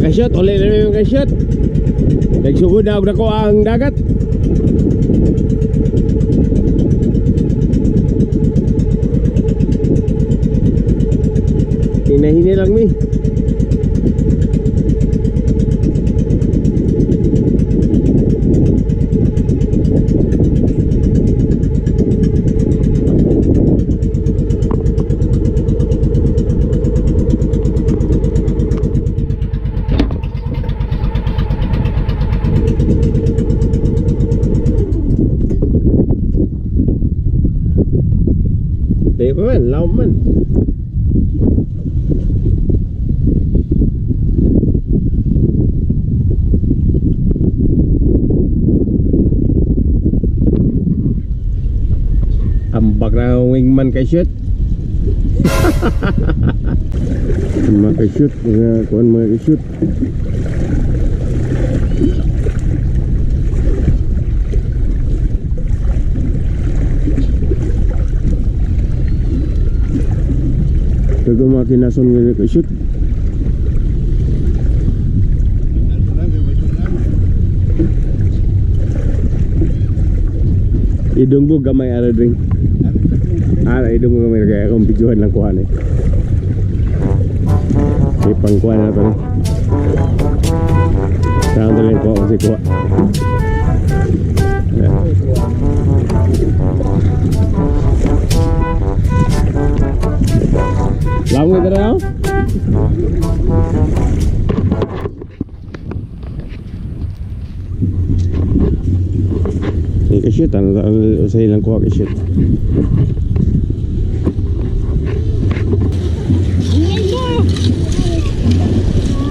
Kasyot, ulit na yung kasyot. Nagsugod na ako ang dagat. Hinahinay lang mi. Di pa man, laom man. Ambak na wingman kay shoot. Mga kay shoot, mga kay shoot. Kaya makinason nga kay shoot. Idong mo gamay ara dring. Idong mo gamay kaya akong videohan lang kuhan eh. May pangkuhan na ito eh. Saan ito lang kuha kasi kuha. Lang ito na ako? Shoot, ano sa ilang kuha ka shoot.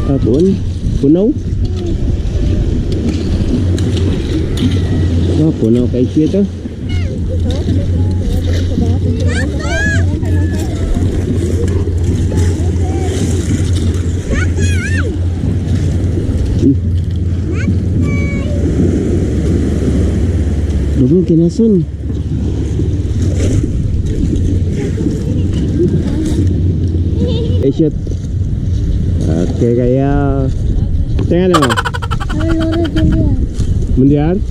Apon, punaw. Punaw kay shoot ah. Dugong kinason. Shit. Okay, kaya tingnan mo. Mundial?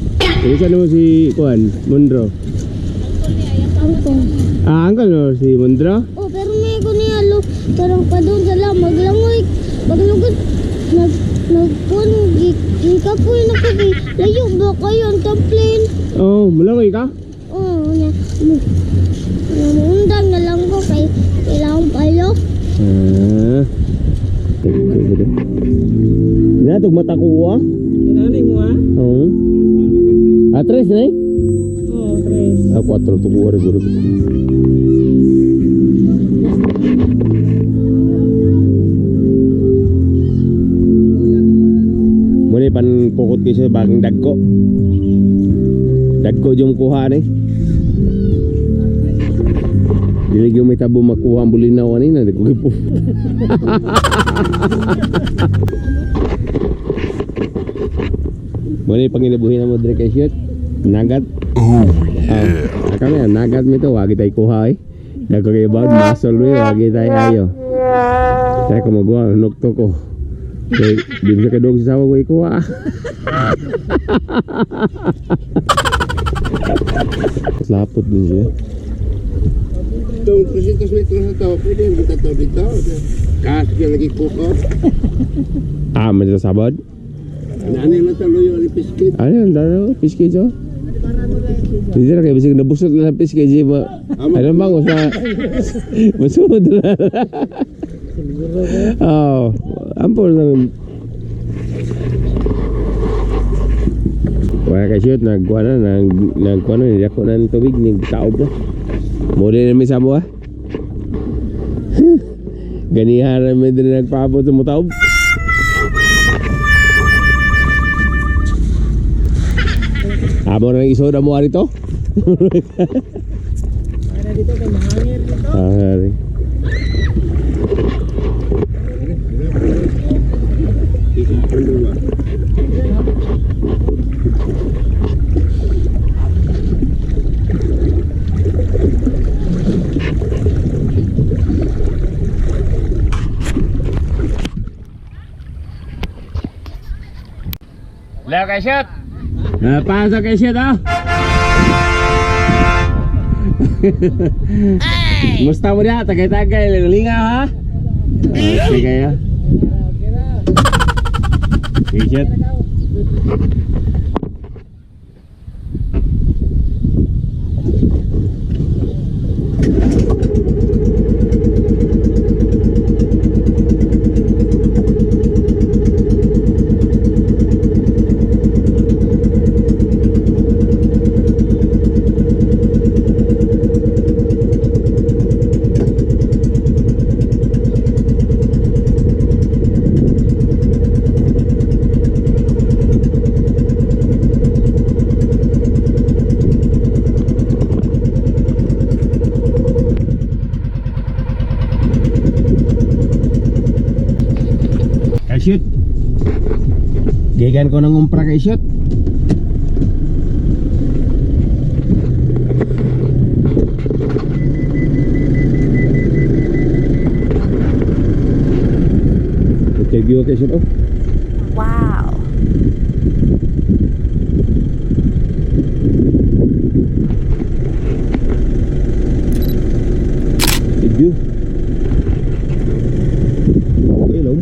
Isa naman si Kuan, Mundro. Angkol no si Mundro? Oh, pero may ko niya lo, parang pa doon sa lamag langoy. Paglugod nagpun ikapoy na ko kay layo ba kayo ang complain? Oh, mulangoy ka? Oh, nya. Undang na lang ko kay kailangan payo. Natog mata ko ah. Kinani mo ah? Oo. Tres na eh? Oo, tres. 4 to 4 guru. Muli pan pukot ko sa bagong dagko. Dagko yung kuha ni. Dili yung may tabo makuha ang bulinaw ani na dagko po. Muli panginabuhin na mo dire kay shoot. Nagat. Oh yeah. Kami nagat mi to wagi tay kuha eh. Dagko kay bawd masol we wagi tay ayo. Tay ko magwa nokto ko. Kay di mo kadog sa sawa ko kuha. Lapot din siya. Itong 300 metros na ito, pwede yung kita ito dito. Kasi yung lagi kuko. May sabad? Ano yung natalo yung piskit? Ano yung daro? Piskit siya? Hindi na kayo, bisig nabusot na ng piskit siya ba? Ano bang usa? Masud na. Oo. Ampol na. Wala kay shoot, nagkuha na, nilako na ng tubig, nagtaob na. Muli na may sabo ah. Ganihan na may din nagpaabot sa mutaob. Abo na ng isoda mo arito? Para dito kay mahangir dito. Hari. Hello kay shoot. Pasok kay shoot oh. Musta mo dia tagay-tagay lingaw ha. Okay kayo. Kay shoot. Shoot. Gigan ko nang umpra kay shoot. Interview kay shoot oh. Wow. Interview. Hello.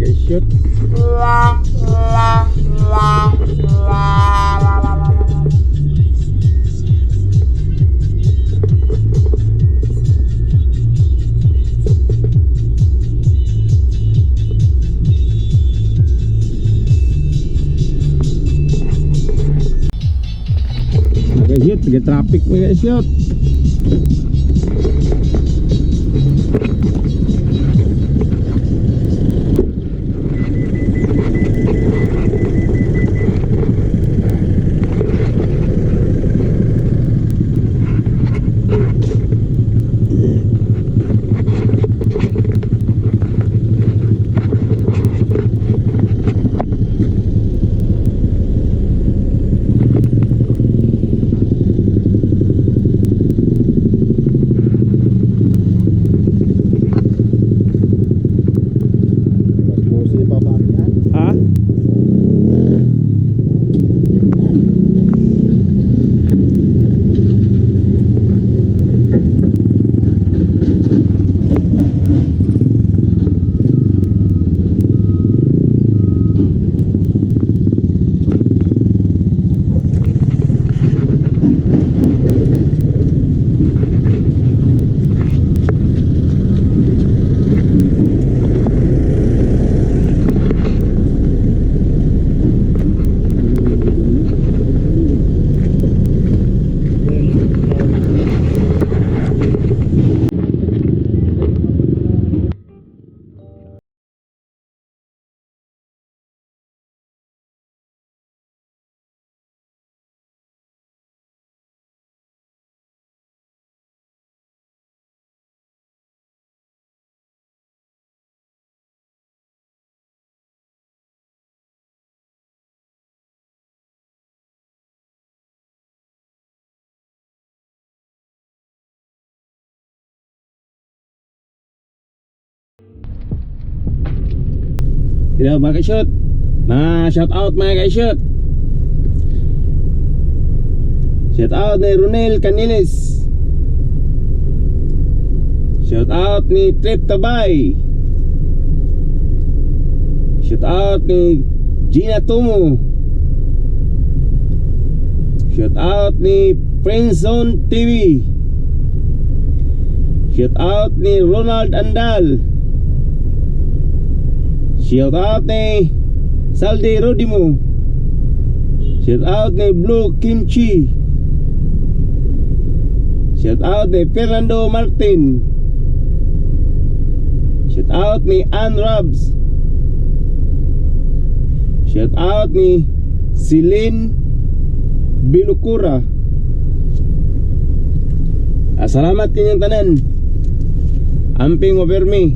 Guys, shoot. Guys, shoot, tiga traffic nih guys, shoot. Ha? Hello mga ka-shoot. Shout out mga ka-shoot. Shout out ni Ronel Caniles. Shout out ni Trip Tabay. Shout out ni Gina Tumo. Shout out ni Friendzone TV. Shout out ni Ronald Andal. Shout out ni Saldi Rodimo. Shout out ni Blue Kimchi. Shout out ni Fernando Martin. Shout out ni Ann Robs. Shout out ni Celine Bilukura. Salamat kanyang tanan. Amping mo permi.